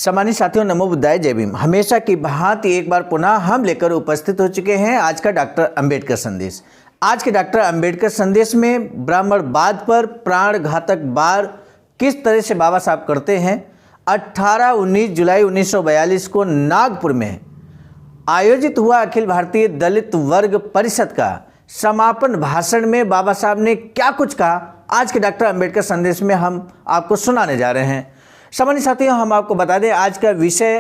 सम्मानित साथियों, नमो बुद्धाय, जय भीम। हमेशा की भांति एक बार पुनः हम लेकर उपस्थित हो चुके हैं आज का डॉक्टर अंबेडकर संदेश। आज के डॉक्टर अंबेडकर संदेश में ब्राह्मणवाद पर प्राण घातक वार किस तरह से बाबा साहब करते हैं। 18-19 जुलाई 1942 को नागपुर में आयोजित हुआ अखिल भारतीय दलित वर्ग परिषद का समापन भाषण में बाबा साहब ने क्या कुछ कहा, आज के डॉक्टर अंबेडकर संदेश में हम आपको सुनाने जा रहे हैं। सम्मानित साथियों, हम आपको बता दें आज का विषय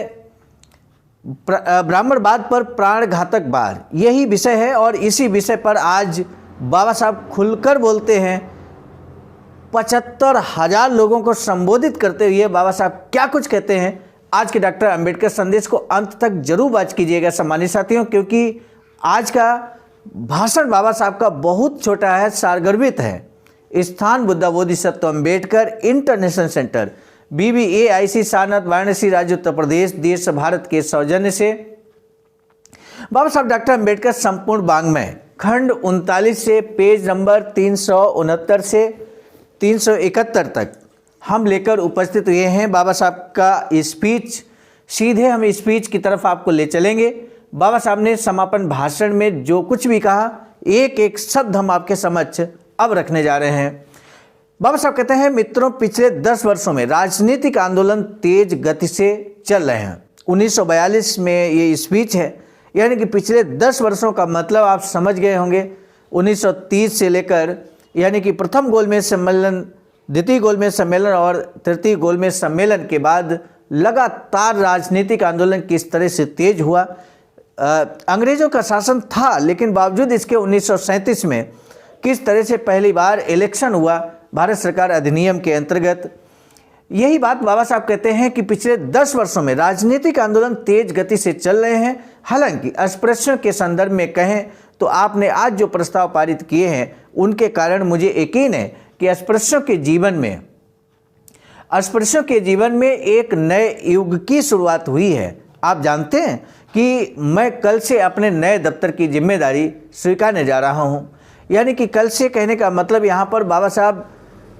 ब्राह्मणवाद पर प्राण घातक वार, यही विषय है और इसी विषय पर आज बाबा साहब खुलकर बोलते हैं। 75,000 लोगों को संबोधित करते हुए बाबा साहब क्या कुछ कहते हैं, आज के डॉक्टर अंबेडकर संदेश को अंत तक जरूर वॉच कीजिएगा सम्मानित साथियों, क्योंकि आज का भाषण बाबा साहब का बहुत छोटा है, सारगर्भित है। स्थान Buddha Bodhisattva Ambedkar international centre, BBAIC Sarnath, Varanasi, राज्य उत्तर प्रदेश, देश भारत के सौजन्य से बाबा साहब डॉक्टर अंबेडकर संपूर्ण वाङ्मय खंड 39 से पेज नंबर 369 से 371 तक हम लेकर उपस्थित हुए हैं। बाबा साहब का स्पीच, सीधे हम स्पीच की तरफ आपको ले चलेंगे। बाबा साहब ने समापन भाषण में जो कुछ भी कहा, एक एक शब्द हम आपके समक्ष अब रखने जा रहे हैं। बाबा साहब कहते हैं, मित्रों, पिछले 10 वर्षों में राजनीतिक आंदोलन तेज गति से चल रहे हैं। 1942 में ये स्पीच है, यानी कि पिछले 10 वर्षों का मतलब आप समझ गए होंगे। 1930 से लेकर, यानी कि प्रथम गोलमेज सम्मेलन, द्वितीय गोलमेज सम्मेलन और तृतीय गोलमेज सम्मेलन के बाद लगातार राजनीतिक आंदोलन किस तरह से तेज हुआ। अंग्रेजों का शासन था, लेकिन बावजूद इसके 1937 में किस तरह से पहली बार इलेक्शन हुआ भारत सरकार अधिनियम के अंतर्गत। यही बात बाबा साहब कहते हैं कि पिछले 10 वर्षों में राजनीतिक आंदोलन तेज गति से चल रहे हैं। हालांकि अस्पृश्यों के संदर्भ में कहें तो आपने आज जो प्रस्ताव पारित किए हैं, उनके कारण मुझे यकीन है कि अस्पृश्यों के जीवन में एक नए युग की शुरुआत हुई है। आप जानते हैं कि मैं कल से अपने नए दफ्तर की जिम्मेदारी स्वीकारने जा रहा हूं। यानी कि कल से कहने का मतलब यहाँ पर बाबा साहब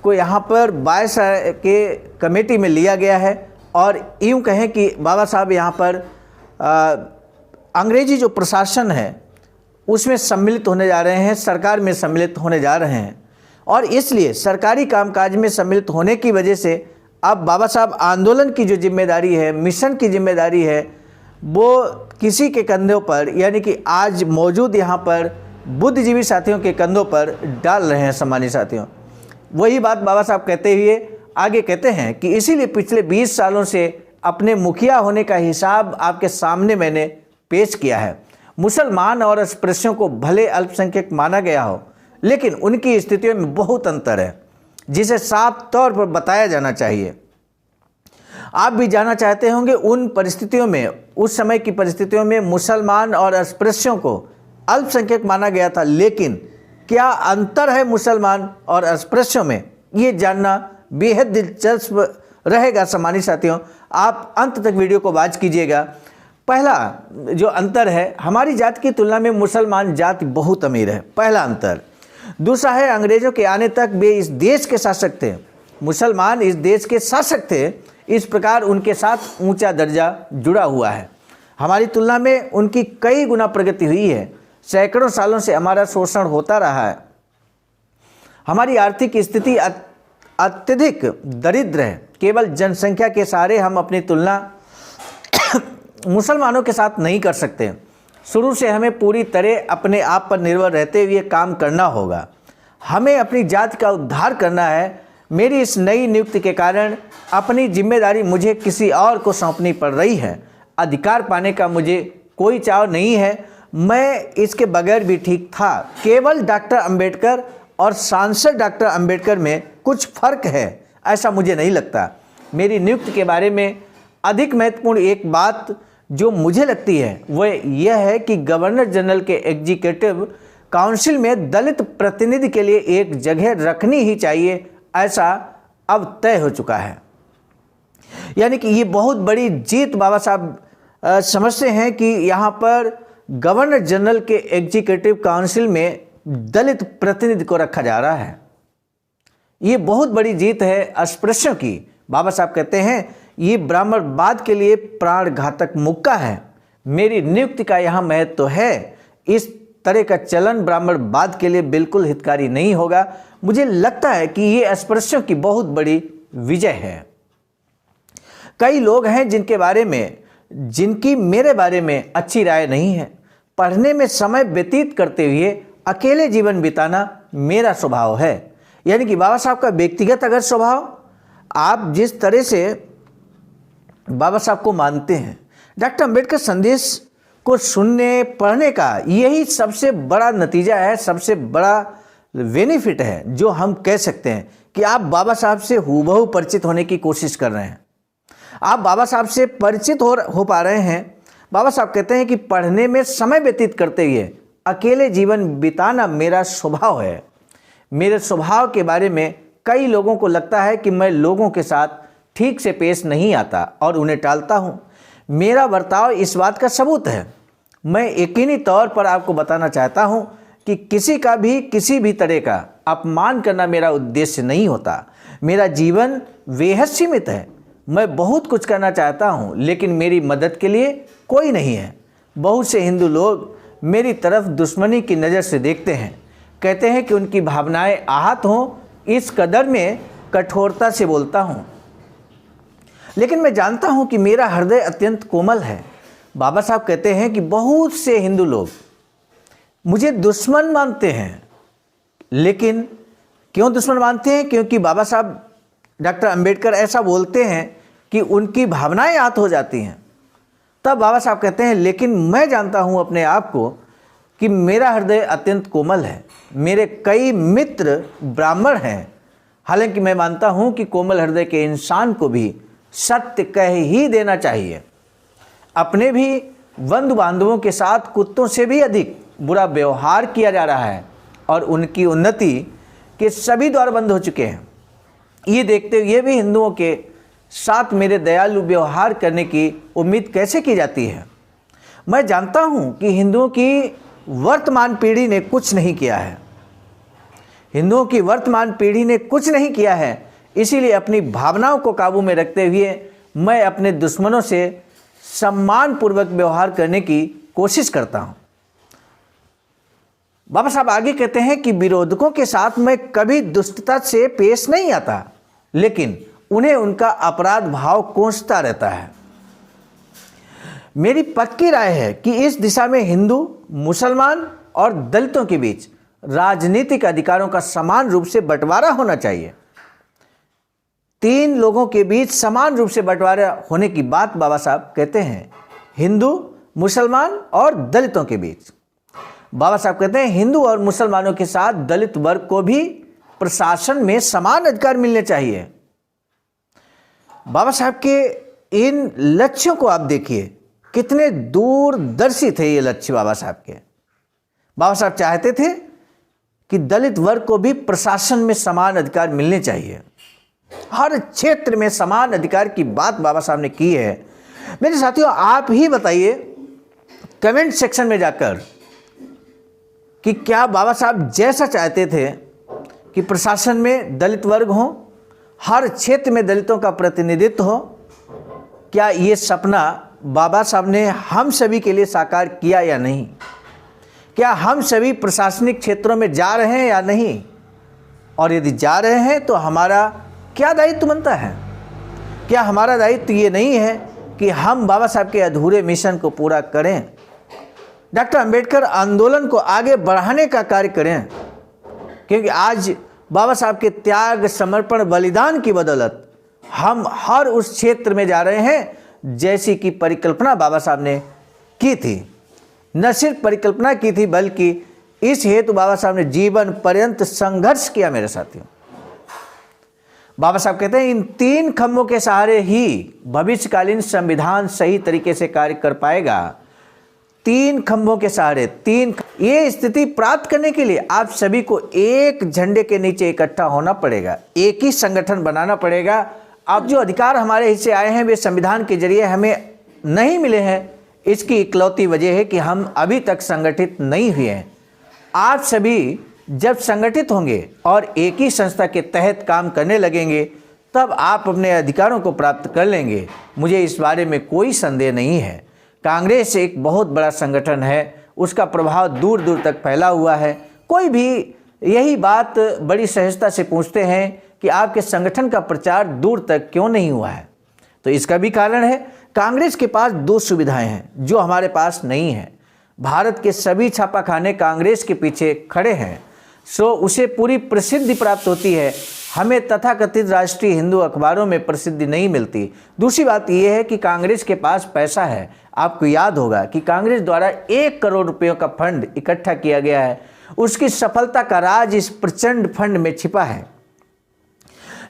को यहाँ पर 22 के कमेटी में लिया गया है और यूँ कहें कि बाबा साहब यहाँ पर अंग्रेजी जो प्रशासन है उसमें सम्मिलित होने जा रहे हैं, सरकार में सम्मिलित होने जा रहे हैं और इसलिए सरकारी कामकाज में सम्मिलित होने की वजह से अब बाबा साहब आंदोलन की जो जिम्मेदारी है, मिशन की जिम्मेदारी है, वो किसी के कंधों पर, यानी कि आज मौजूद यहाँ पर बुद्धिजीवी साथियों के कंधों पर डाल रहे हैं। सम्मानित साथियों, वही बात बाबा साहब कहते हुए आगे कहते हैं कि इसीलिए पिछले 20 सालों से अपने मुखिया होने का हिसाब आपके सामने मैंने पेश किया है। मुसलमान और अस्पृश्यों को भले अल्पसंख्यक माना गया हो, लेकिन उनकी स्थितियों में बहुत अंतर है, जिसे साफ तौर पर बताया जाना चाहिए। आप भी जानना चाहते होंगे उन परिस्थितियों में, उस समय की परिस्थितियों में मुसलमान और अस्पृश्यों को अल्पसंख्यक माना गया था, लेकिन क्या अंतर है मुसलमान और अस्पृश्यों में, ये जानना बेहद दिलचस्प रहेगा। सम्मानित साथियों, आप अंत तक वीडियो को वॉच कीजिएगा। पहला जो अंतर है, हमारी जाति की तुलना में मुसलमान जाति बहुत अमीर है, पहला अंतर। दूसरा है, अंग्रेजों के आने तक वे इस देश के शासक थे, मुसलमान इस देश के शासक थे, इस प्रकार उनके साथ ऊंचा दर्जा जुड़ा हुआ है। हमारी तुलना में उनकी कई गुना प्रगति हुई है। सैकड़ों सालों से हमारा शोषण होता रहा है। हमारी आर्थिक स्थिति अत्यधिक दरिद्र है। केवल जनसंख्या के सहारे हम अपनी तुलना मुसलमानों के साथ नहीं कर सकते। शुरू से हमें पूरी तरह अपने आप पर निर्भर रहते हुए काम करना होगा। हमें अपनी जाति का उद्धार करना है। मेरी इस नई नियुक्ति के कारण अपनी जिम्मेदारी मुझे किसी और को सौंपनी पड़ रही है। अधिकार पाने का मुझे कोई चाव नहीं है, मैं इसके बगैर भी ठीक था। केवल डॉक्टर अंबेडकर और सांसद डॉक्टर अंबेडकर में कुछ फर्क है, ऐसा मुझे नहीं लगता। मेरी नियुक्ति के बारे में अधिक महत्वपूर्ण एक बात जो मुझे लगती है वह यह है कि गवर्नर जनरल के एग्जीक्यूटिव काउंसिल में दलित प्रतिनिधि के लिए एक जगह रखनी ही चाहिए, ऐसा अब तय हो चुका है। यानी कि ये बहुत बड़ी जीत बाबा साहब समझते हैं कि यहाँ पर गवर्नर जनरल के एग्जीक्यूटिव काउंसिल में दलित प्रतिनिधि को रखा जा रहा है। ये बहुत बड़ी जीत है अस्पृश्यों की। बाबा साहब कहते हैं ये ब्राह्मणवाद के लिए प्राण घातक मुक्का है। मेरी नियुक्ति का यहाँ महत्व तो है। इस तरह का चलन ब्राह्मणवाद के लिए बिल्कुल हितकारी नहीं होगा। मुझे लगता है कि ये अस्पृश्यों की बहुत बड़ी विजय है। कई लोग हैं जिनकी मेरे बारे में अच्छी राय नहीं है। पढ़ने में समय व्यतीत करते हुए अकेले जीवन बिताना मेरा स्वभाव है। यानी कि बाबा साहब का व्यक्तिगत अगर स्वभाव, आप जिस तरह से बाबा साहब को मानते हैं, डॉक्टर अंबेडकर संदेश को सुनने पढ़ने का यही सबसे बड़ा नतीजा है, सबसे बड़ा बेनिफिट है जो हम कह सकते हैं कि आप बाबा साहब से हूबहू परिचित होने की कोशिश कर रहे हैं। आप बाबा साहब से परिचित हो पा रहे हैं। बाबा साहब कहते हैं कि पढ़ने में समय व्यतीत करते हुए अकेले जीवन बिताना मेरा स्वभाव है। मेरे स्वभाव के बारे में कई लोगों को लगता है कि मैं लोगों के साथ ठीक से पेश नहीं आता और उन्हें टालता हूँ। मेरा बर्ताव इस बात का सबूत है। मैं यकीनी तौर पर आपको बताना चाहता हूँ कि किसी का भी किसी भी तरह का अपमान करना मेरा उद्देश्य नहीं होता। मेरा जीवन बेहद सीमित है। मैं बहुत कुछ करना चाहता हूँ लेकिन मेरी मदद के लिए कोई नहीं है। बहुत से हिंदू लोग मेरी तरफ दुश्मनी की नज़र से देखते हैं, कहते हैं कि उनकी भावनाएं आहत हों। इस कदर में कठोरता से बोलता हूँ, लेकिन मैं जानता हूँ कि मेरा हृदय अत्यंत कोमल है। बाबा साहब कहते हैं कि बहुत से हिंदू लोग मुझे दुश्मन मानते हैं, लेकिन क्यों दुश्मन मानते हैं? क्योंकि बाबा साहब डॉक्टर अंबेडकर ऐसा बोलते हैं कि उनकी भावनाएं आहत हो जाती हैं। तब बाबा साहब कहते हैं, लेकिन मैं जानता हूँ अपने आप को कि मेरा हृदय अत्यंत कोमल है। मेरे कई मित्र ब्राह्मण हैं, हालांकि मैं मानता हूँ कि कोमल हृदय के इंसान को भी सत्य कह ही देना चाहिए। अपने भी बंधु बांधवों के साथ कुत्तों से भी अधिक बुरा व्यवहार किया जा रहा है और उनकी उन्नति के सभी द्वार बंद हो चुके हैं। ये देखते हुए भी हिंदुओं के साथ मेरे दयालु व्यवहार करने की उम्मीद कैसे की जाती है? मैं जानता हूँ कि हिंदुओं की वर्तमान पीढ़ी ने कुछ नहीं किया है। हिंदुओं की वर्तमान पीढ़ी ने कुछ नहीं किया है, इसीलिए अपनी भावनाओं को काबू में रखते हुए मैं अपने दुश्मनों से सम्मानपूर्वक व्यवहार करने की कोशिश करता हूँ। बाबा साहब आगे कहते हैं कि विरोधकों के साथ मैं कभी दुष्टता से पेश नहीं आता, लेकिन उन्हें उनका अपराध भाव कोसता रहता है। मेरी पक्की राय है कि इस दिशा में हिंदू, मुसलमान और दलितों के बीच राजनीतिक अधिकारों का समान रूप से बंटवारा होना चाहिए। 3 लोगों के बीच समान रूप से बंटवारा होने की बात बाबा साहब कहते हैं, हिंदू, मुसलमान और दलितों के बीच। बाबा साहब कहते हैं हिंदू और मुसलमानों के साथ दलित वर्ग को भी प्रशासन में समान अधिकार मिलने चाहिए। बाबा साहब के इन लक्ष्यों को आप देखिए, कितने दूरदर्शी थे ये लक्ष्य बाबा साहब के। बाबा साहब चाहते थे कि दलित वर्ग को भी प्रशासन में समान अधिकार मिलने चाहिए। हर क्षेत्र में समान अधिकार की बात बाबा साहब ने की है। मेरे साथियों, आप ही बताइए कमेंट सेक्शन में जाकर कि क्या बाबा साहब जैसा चाहते थे कि प्रशासन में दलित वर्ग हो, हर क्षेत्र में दलितों का प्रतिनिधित्व हो? क्या ये सपना बाबा साहब ने हम सभी के लिए साकार किया या नहीं? क्या हम सभी प्रशासनिक क्षेत्रों में जा रहे हैं या नहीं? और यदि जा रहे हैं तो हमारा क्या दायित्व बनता है? क्या हमारा दायित्व ये नहीं है कि हम बाबा साहब के अधूरे मिशन को पूरा करें, डॉक्टर अंबेडकर आंदोलन को आगे बढ़ाने का कार्य करें? क्योंकि आज बाबा साहब के त्याग, समर्पण, बलिदान की बदौलत हम हर उस क्षेत्र में जा रहे हैं जैसी कि परिकल्पना बाबा साहब ने की थी। न सिर्फ परिकल्पना की थी, बल्कि इस हेतु बाबा साहब ने जीवन पर्यंत संघर्ष किया। मेरे साथियों, बाबा साहब कहते हैं इन 3 खंभों के सहारे ही भविष्यकालीन संविधान सही तरीके से कार्य कर पाएगा। 3 खंभों के सहारे, ये स्थिति प्राप्त करने के लिए आप सभी को एक झंडे के नीचे इकट्ठा होना पड़ेगा, एक ही संगठन बनाना पड़ेगा। अब जो अधिकार हमारे हिस्से आए हैं वे संविधान के जरिए हमें नहीं मिले हैं। इसकी इकलौती वजह है कि हम अभी तक संगठित नहीं हुए हैं। आप सभी जब संगठित होंगे और एक ही संस्था के तहत काम करने लगेंगे तब आप अपने अधिकारों को प्राप्त कर लेंगे। मुझे इस बारे में कोई संदेह नहीं है। कांग्रेस एक बहुत बड़ा संगठन है, उसका प्रभाव दूर दूर तक फैला हुआ है। कोई भी यही बात बड़ी सहजता से पूछते हैं कि आपके संगठन का प्रचार दूर तक क्यों नहीं हुआ है। तो इसका भी कारण है, कांग्रेस के पास दो सुविधाएं हैं जो हमारे पास नहीं है। भारत के सभी छापाखाने कांग्रेस के पीछे खड़े हैं, सो उसे पूरी प्रसिद्धि प्राप्त होती है। हमें तथाकथित राष्ट्रीय हिंदू अखबारों में प्रसिद्धि नहीं मिलती। दूसरी बात यह है कि कांग्रेस के पास पैसा है। आपको याद होगा कि कांग्रेस द्वारा 1 करोड़ रुपयों का फंड इकट्ठा किया गया है। उसकी सफलता का राज इस प्रचंड फंड में छिपा है।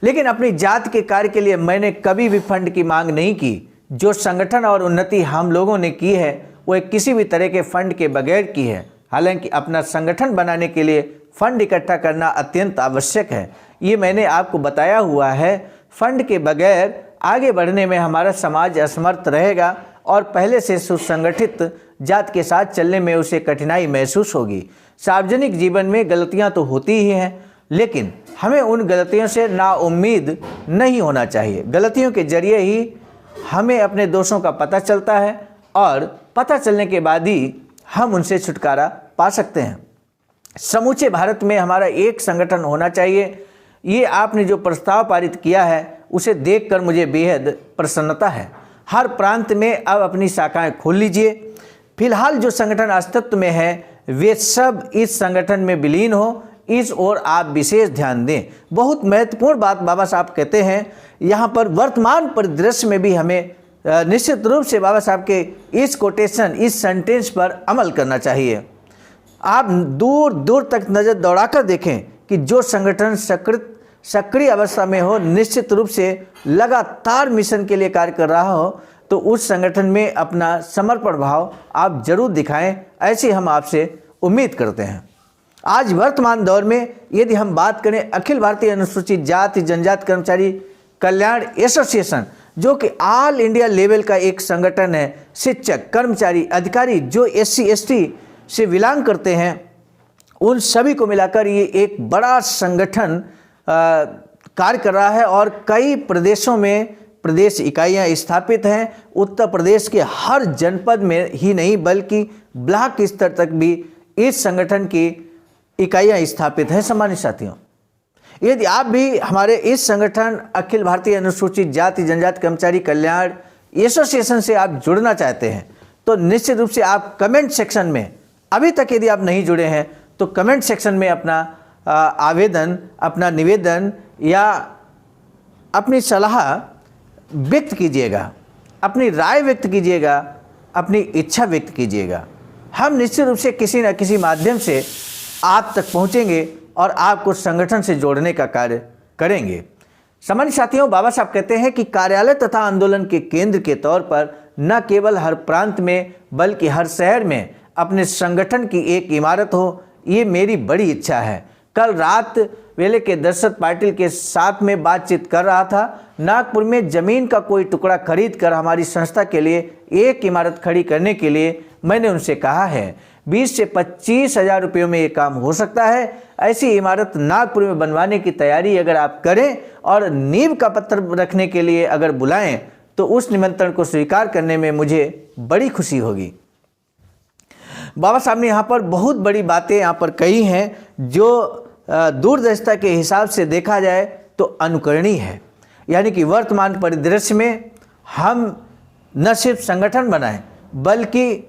लेकिन अपनी जात के कार्य के लिए मैंने कभी भी फंड की मांग नहीं की। जो संगठन और उन्नति हम लोगों ने की है वो किसी भी तरह के फंड के बगैर की है। हालांकि अपना संगठन बनाने के लिए फंड इकट्ठा करना अत्यंत आवश्यक है, ये मैंने आपको बताया हुआ है। फंड के बगैर आगे बढ़ने में हमारा समाज असमर्थ रहेगा और पहले से सुसंगठित जात के साथ चलने में उसे कठिनाई महसूस होगी। सार्वजनिक जीवन में गलतियां तो होती ही हैं, लेकिन हमें उन गलतियों से नाउम्मीद नहीं होना चाहिए। गलतियों के जरिए ही हमें अपने दोषों का पता चलता है और पता चलने के बाद ही हम उनसे छुटकारा पा सकते हैं। समूचे भारत में हमारा एक संगठन होना चाहिए। ये आपने जो प्रस्ताव पारित किया है उसे देखकर मुझे बेहद प्रसन्नता है। हर प्रांत में अब अपनी शाखाएं खोल लीजिए। फिलहाल जो संगठन अस्तित्व में है वे सब इस संगठन में विलीन हो, इस ओर आप विशेष ध्यान दें। बहुत महत्वपूर्ण बात बाबा साहब कहते हैं यहाँ पर। वर्तमान परिदृश्य में भी हमें निश्चित रूप से बाबा साहब के इस कोटेशन, इस सेंटेंस पर अमल करना चाहिए। आप दूर दूर तक नज़र दौड़ाकर देखें कि जो संगठन सक्रिय अवस्था में हो, निश्चित रूप से लगातार मिशन के लिए कार्य कर रहा हो, तो उस संगठन में अपना समर्पण भाव आप जरूर दिखाएं। ऐसी हम आपसे उम्मीद करते हैं। आज वर्तमान दौर में यदि हम बात करें, अखिल भारतीय अनुसूचित जाति जनजाति कर्मचारी कल्याण एसोसिएशन, जो कि ऑल इंडिया लेवल का एक संगठन है, शिक्षक, कर्मचारी, अधिकारी जो SC ST से बिलोंग करते हैं, उन सभी को मिलाकर ये एक बड़ा संगठन कार्य कर रहा है और कई प्रदेशों में प्रदेश इकाइयां स्थापित हैं। उत्तर प्रदेश के हर जनपद में ही नहीं बल्कि ब्लॉक स्तर तक भी इस संगठन की इकाइयां स्थापित हैं। सम्मानित साथियों, यदि आप भी हमारे इस संगठन अखिल भारतीय अनुसूचित जाति जनजाति कर्मचारी कल्याण एसोसिएशन से आप जुड़ना चाहते हैं तो निश्चित रूप से आप कमेंट सेक्शन में, अभी तक यदि आप नहीं जुड़े हैं तो कमेंट सेक्शन में अपना आवेदन, अपना निवेदन या अपनी सलाह व्यक्त कीजिएगा, अपनी राय व्यक्त कीजिएगा, अपनी इच्छा व्यक्त कीजिएगा। हम निश्चित रूप से किसी न किसी माध्यम से आप तक पहुंचेंगे और आपको संगठन से जोड़ने का कार्य करेंगे। सम्मानित साथियों, बाबा साहब कहते हैं कि कार्यालय तथा आंदोलन के केंद्र के तौर पर न केवल हर प्रांत में बल्कि हर शहर में अपने संगठन की एक इमारत हो, ये मेरी बड़ी इच्छा है। कल रात वेले के दशरथ पाटिल के साथ में बातचीत कर रहा था। नागपुर में जमीन का कोई टुकड़ा खरीद कर हमारी संस्था के लिए एक इमारत खड़ी करने के लिए मैंने उनसे कहा है 20 से 25 हज़ार रुपयों में ये काम हो सकता है। ऐसी इमारत नागपुर में बनवाने की तैयारी अगर आप करें और नींव का पत्थर रखने के लिए अगर बुलाएं तो उस निमंत्रण को स्वीकार करने में मुझे बड़ी खुशी होगी। बाबा साहब ने यहाँ पर बहुत बड़ी बातें यहाँ पर कही हैं जो दूरदर्शिता के हिसाब से देखा जाए तो अनुकरणीय है। यानी कि वर्तमान परिदृश्य में हम न सिर्फ संगठन बनाएं बल्कि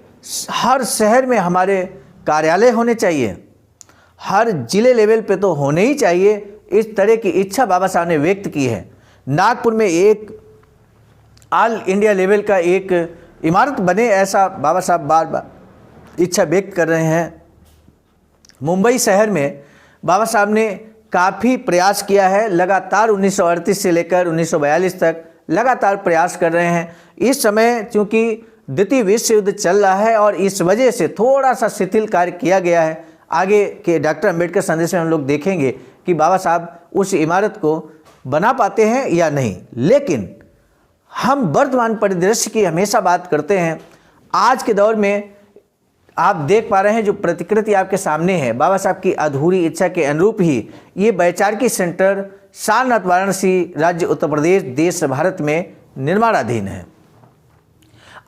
हर शहर में हमारे कार्यालय होने चाहिए, हर जिले लेवल पे तो होने ही चाहिए। इस तरह की इच्छा बाबा साहब ने व्यक्त की है। नागपुर में एक ऑल इंडिया लेवल का एक इमारत बने, ऐसा बाबा साहब बार बार इच्छा व्यक्त कर रहे हैं। मुंबई शहर में बाबा साहब ने काफ़ी प्रयास किया है, लगातार 1938 से लेकर 1942 तक लगातार प्रयास कर रहे हैं। इस समय चूँकि द्वितीय विश्व युद्ध चल रहा है और इस वजह से थोड़ा सा शिथिल कार्य किया गया है। आगे के डॉक्टर अंबेडकर संदेश में हम लोग देखेंगे कि बाबा साहब उस इमारत को बना पाते हैं या नहीं। लेकिन हम वर्तमान परिदृश्य की हमेशा बात करते हैं। आज के दौर में आप देख पा रहे हैं जो प्रतिकृति आपके सामने है, बाबा साहब की अधूरी इच्छा के अनुरूप ही ये वैचारिकी सेंटर सारनाथ वाराणसी, राज्य उत्तर प्रदेश, देश भारत में निर्माणाधीन है।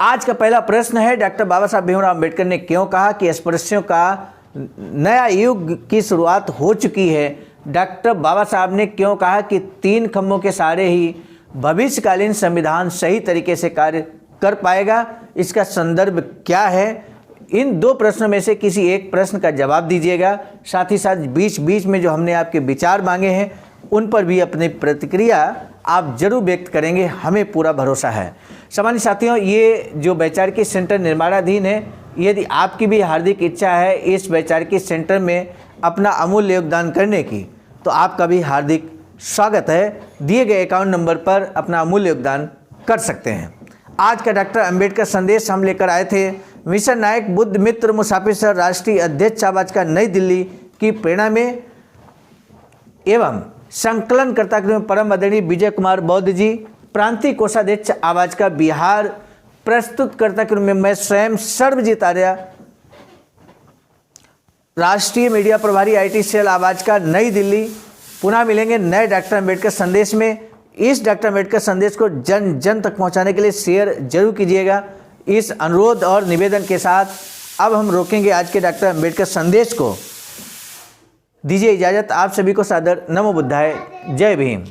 आज का पहला प्रश्न है, डॉक्टर बाबा साहब भीमराव अम्बेडकर ने क्यों कहा कि अस्पृश्यों का नया युग की शुरुआत हो चुकी है? डॉक्टर बाबा साहब ने क्यों कहा कि 3 खंभों के सहारे ही भविष्यकालीन संविधान सही तरीके से कार्य कर पाएगा? इसका संदर्भ क्या है? इन 2 प्रश्नों में से किसी एक प्रश्न का जवाब दीजिएगा। साथ ही साथ बीच बीच में जो हमने आपके विचार मांगे हैं उन पर भी अपनी प्रतिक्रिया आप जरूर व्यक्त करेंगे, हमें पूरा भरोसा है। सामान्य साथियों, ये जो वैचारिकी सेंटर निर्माणाधीन है, यदि आपकी भी हार्दिक इच्छा है इस वैचारिकी सेंटर में अपना अमूल्य योगदान करने की, तो आपका भी हार्दिक स्वागत है। दिए गए अकाउंट नंबर पर अपना अमूल्य योगदान कर सकते हैं। आज का डॉक्टर अंबेडकर संदेश हम लेकर आए थे मिशन नायक बुद्ध मित्र मुसाफिर सर, राष्ट्रीय अध्यक्ष आवाज का, नई दिल्ली की प्रेरणा में एवं संकलनकर्ता के परम आदरणीय विजय कुमार बौद्ध जी, प्रांतीय कोषाध्यक्ष आवाज का बिहार, प्रस्तुतकर्ता के रूप में मैं स्वयं सर्वजीत आर्य, राष्ट्रीय मीडिया प्रभारी IT सेल आवाज का, नई दिल्ली। पुनः मिलेंगे नए डॉक्टर अंबेडकर संदेश में। इस डॉक्टर अंबेडकर संदेश को जन जन तक पहुंचाने के लिए शेयर जरूर कीजिएगा। इस अनुरोध और निवेदन के साथ अब हम रोकेंगे आज के डॉक्टर अंबेडकर संदेश को। दीजिए इजाजत, आप सभी को सादर नमो बुद्धाय, जय भीम।